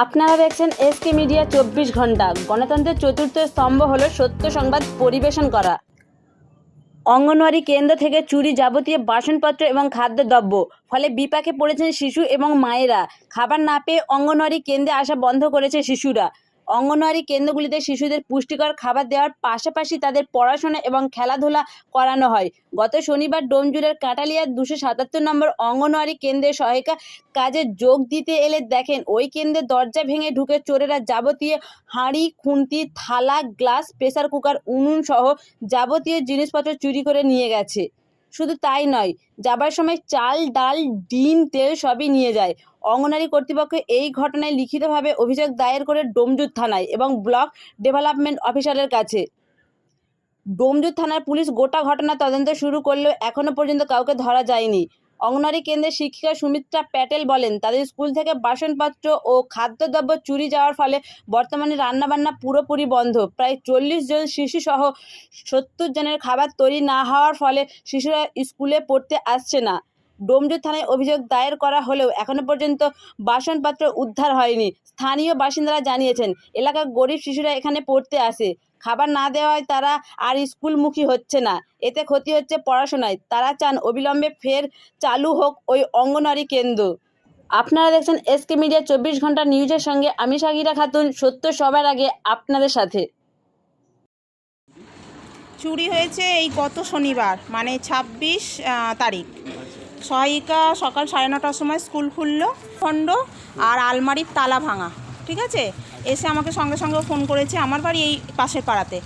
আপনারা দেখছেন SK media 24 ঘন্টা। গণতন্ত্রের চতুর্থ স্তম্ভ হলো সত্য সংবাদ পরিবেশন করা। অঙ্গনওয়াড়ি কেন্দ্র থেকে চুরি যাবতীয় বাসনপত্র এবং খাদ্যদ্রব্য, ফলে বিপাকে পড়েছেন শিশু এবং মায়েরা। খাবার না পেয়ে অঙ্গনওয়াড়ি কেন্দ্রে আসা বন্ধ করেছে শিশুরা। অঙ্গনওয়াড়ি কেন্দ্রগুলিতে শিশুদের পুষ্টিকর খাবার দেওয়ার পাশাপাশি তাদের পড়াশোনা এবং খেলাধুলা করানো হয়। গত শনিবার ডোমজুড়ের কাঁটালিয়ার 277 নম্বর অঙ্গনওয়াড়ি কেন্দ্রের সহায়িকা কাজে যোগ দিতে এলে দেখেন ওই কেন্দ্রের দরজা ভেঙে ঢুকে চোরেরা যাবতীয় হাঁড়ি, খুন্তি, থালা, গ্লাস, প্রেসার কুকার, উনুন সহ যাবতীয় জিনিসপত্র চুরি করে নিয়ে গেছে। শুধু তাই নয়, যাবার সময় চাল, ডাল, ডিম, তেল সবই নিয়ে যায়। অঙ্গনওয়াড়ি কর্তৃপক্ষ এই ঘটনায় লিখিতভাবে অভিযোগ দায়ের করে ডোমজুর থানায় এবং ব্লক ডেভেলপমেন্ট অফিসারের কাছে। ডোমজুর থানার পুলিশ গোটা ঘটনা তদন্ত শুরু করলেও এখনও পর্যন্ত কাউকে ধরা যায়নি। অঙ্গনওয়াড়ি কেন্দ্রের শিক্ষিকা সুমিত্রা প্যাটেল বলেন, তাদের স্কুল থেকে বাসনপত্র ও খাদ্যদ্রব্য চুরি যাওয়ার ফলে বর্তমানে রান্নাবান্না পুরোপুরি বন্ধ। প্রায় 40 জন শিশুসহ 70 জনের খাবার তৈরি না হওয়ার ফলে শিশুরা স্কুলে পড়তে আসছে না। ডোমজুর থানায় অভিযোগ দায়ের করা হলেও এখনও পর্যন্ত বাসনপত্র উদ্ধার হয়নি। স্থানীয় বাসিন্দারা জানিয়েছেন, এলাকার গরিব শিশুরা এখানে পড়তে আসে। খাবার না দেওয়ায় তারা আর স্কুলমুখী হচ্ছে না, এতে ক্ষতি হচ্ছে পড়াশোনায়। তারা চান অবিলম্বে ফের চালু হোক ওই অঙ্গনওয়াড়ি কেন্দ্র। আপনারা দেখছেন এসকে মিডিয়া 24 ঘন্টা নিউজের সঙ্গে আমি সাগিরা খাতুন, সত্য সবার আগে আপনাদের সাথে। চুরি হয়েছে এই গত শনিবার, মানে 26 তারিখ। সহায়িকা সকাল 9:30টার সময় স্কুল খুললো, খণ্ড আর আলমারির তালা ভাঙা, ঠিক আছে। এসে আমাকে সঙ্গে সঙ্গে ফোন করেছে, আমার বাড়ি এই পাশের পাড়াতে।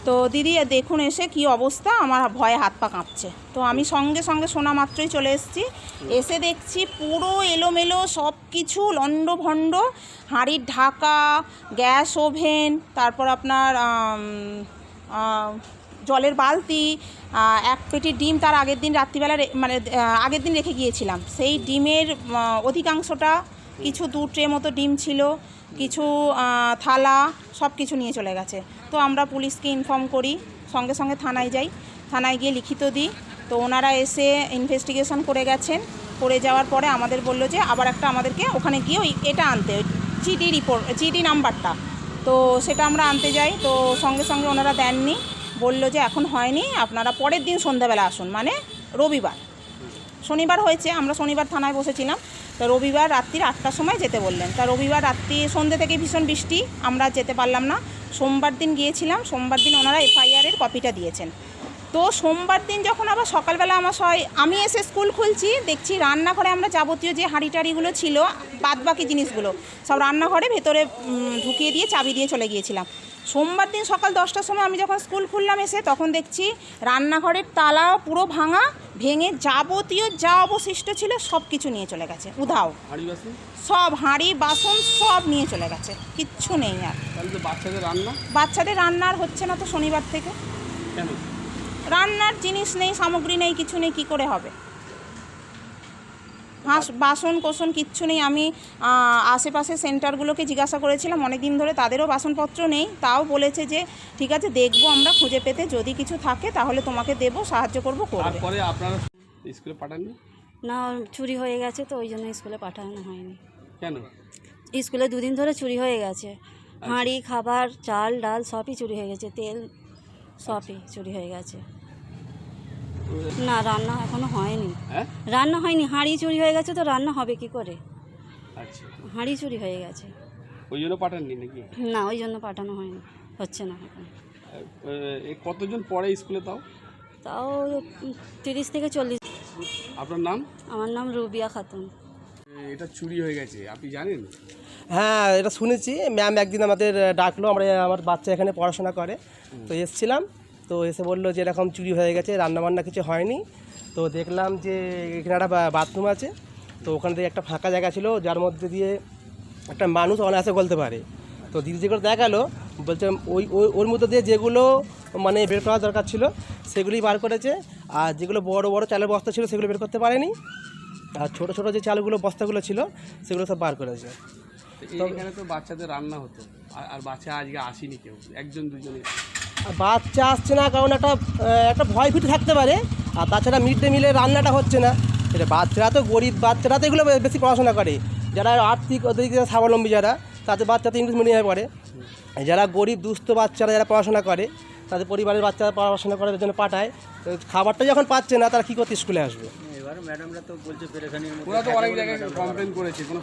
তো দিদি দেখুন এসে কি অবস্থা, আমার ভয়ে হাত পা কাঁপছে। তো আমি সঙ্গে সঙ্গে শোনা মাত্রই চলে এসেছি। এসে দেখছি পুরো এলোমেলো সব কিছু, লণ্ডভণ্ড, হাঁড়ির ঢাকা, গ্যাস ওভেন, তারপর আপনার জলের বালতি, এক পেটি ডিম তার আগের দিন রাত্রিবেলা মানে আগের দিন রেখে গিয়েছিলাম, সেই ডিমের অধিকাংশটা, কিছু 2 ট্রে মতো ডিম ছিল, কিছু থালা, সব কিছু নিয়ে চলে গেছে। তো আমরা পুলিশকে ইনফর্ম করি, সঙ্গে সঙ্গে থানায় যাই, থানায় গিয়ে লিখিত দিই। তো ওনারা এসে ইনভেস্টিগেশন করে গেছেন। করে যাওয়ার পরে আমাদের বললো যে আবার একটা আমাদেরকে ওখানে গিয়ে ওই এটা আনতে, জিডি নাম্বারটা। তো সেটা আমরা আনতে যাই, তো সঙ্গে সঙ্গে ওনারা দেননি, বললো যে এখন হয়নি, আপনারা পরের দিন সন্ধ্যাবেলা আসুন, মানে রবিবার। শনিবার হয়েছে, আমরা শনিবার থানায় বসেছিলাম, তো রবিবার রাত্রির 8টার সময় যেতে বললেন। তা রবিবার রাত্রি সন্ধ্যে থেকে ভীষণ বৃষ্টি, আমরা যেতে পারলাম না। সোমবার দিন গিয়েছিলাম, সোমবার দিন ওনারা এফআইআরের কপিটা দিয়েছেন। তো সোমবার দিন যখন আবার সকালবেলা আমি এসে স্কুল খুলছি, দেখছি রান্নাঘরে আমরা যাবতীয় যে হাঁড়ি টাড়িগুলো ছিল, বাদবাকি জিনিসগুলো সব রান্নাঘরে ভেতরে ঢুকিয়ে দিয়ে চাবি দিয়ে চলে গিয়েছিলাম। সোমবার দিন সকাল 10টার সময় আমি যখন স্কুল খুললাম এসে, তখন দেখছি রান্নাঘরের তালা পুরো ভাঙা, ভেঙে যাবতীয় যা অবশিষ্ট ছিল সব কিছু নিয়ে চলে গেছে, উধাও। সব হাঁড়ি বাসন সব নিয়ে চলে গেছে, কিচ্ছু নেই আর। বাচ্চাদের রান্নার হচ্ছে না তো শনিবার থেকে। কেন? রান্নার জিনিস নেই, সামগ্রী নেই, কিছু নেই, কি করে হবে? বাসন কোসন কিচ্ছু নেই। আমি আশেপাশে সেন্টারগুলোকে জিজ্ঞাসা করেছিলাম অনেক দিন ধরে, তাদেরও বাসনপত্র নেই। তাও বলেছে যে ঠিক আছে, দেখবো আমরা খুঁজে পেতে, যদি কিছু থাকে তাহলে তোমাকে দেবো, সাহায্য করবো, করবে। তারপরে আপনারা স্কুলে পাঠাননি? না, চুরি হয়ে গেছে তো ওই জন্য স্কুলে পাঠানো হয়নি। কেন? স্কুলে 2 দিন ধরে চুরি হয়ে গেছে। হাঁড়ি, খাবার, চাল, ডাল সবই চুরি হয়ে গেছে, তেল সবই চুরি হয়ে গেছে। না, রান্না এখনো হয়নি। রান্না হয়নি, হাঁড়ি চুরি হয়ে গেছে, তো রান্না হবে কি করে? আচ্ছা, হাঁড়ি চুরি হয়ে গেছে। ওই জন্য পাঠাননি নাকি? না, ওই জন্য পাঠানো হয়নি, হচ্ছে না এখন। কতজন পড়ে স্কুলে তাও? তাও 30 থেকে 40। আপনার নাম? আমার নাম রুবিয়া খাতুন। এটা চুরি হয়ে গেছে, আপনি জানেন? হ্যাঁ, এটা শুনেছি। ম্যাম একদিন আমাদের ডাকলো, আমার বাচ্চা এখানে পড়াশোনা করে, তো এসেছিলাম। তো এসে বললো যে এরকম চুরি হয়ে গেছে, রান্নাবান্না কিছু হয়নি। তো দেখলাম যে এখানে একটা বাথরুম আছে, তো ওখান থেকে একটা ফাঁকা জায়গা ছিল, যার মধ্যে দিয়ে একটা মানুষ অনায়াসে গলতে পারে। তো দিদি যেগুলো দেখালো, বলছে ওর মধ্যে দিয়ে যেগুলো মানে বের করা দরকার ছিল সেগুলি বার করেছে, আর যেগুলো বড় বড় চালের বস্তা ছিল সেগুলো বের করতে পারেনি, আর ছোটো ছোটো যে চালগুলো বস্তাগুলো ছিল সেগুলো সব বার করেছে। এখানে তো বাচ্চাদের রান্না হতো, আর বাচ্চা আজকে আসেনি কেউ, 1জন 2জনে। বাচ্চা আসছে না কারণ একটা ভয় ভীতি থাকতে পারে, আর তাছাড়া মিড ডে মিলের রান্নাটা হচ্ছে না। এটা বাচ্চারা তো গরিব, বাচ্চারা তো এগুলো বেশি পড়াশোনা করে, যারা আর্থিক ওদিকে স্বাবলম্বী, যারা তাদের বাচ্চা তো ইংলিশ মিডিয়ামে পড়ে। যারা গরিব দুস্থ বাচ্চারা যারা পড়াশোনা করে, তাদের পরিবারের বাচ্চারা পড়াশোনা করার জন্য পাঠায়, তো খাবারটা যখন পাচ্ছে না তারা কী করতে স্কুলে আসবে? ওরা তো অনেক জায়গায় কমপ্লেন করেছে, কোনো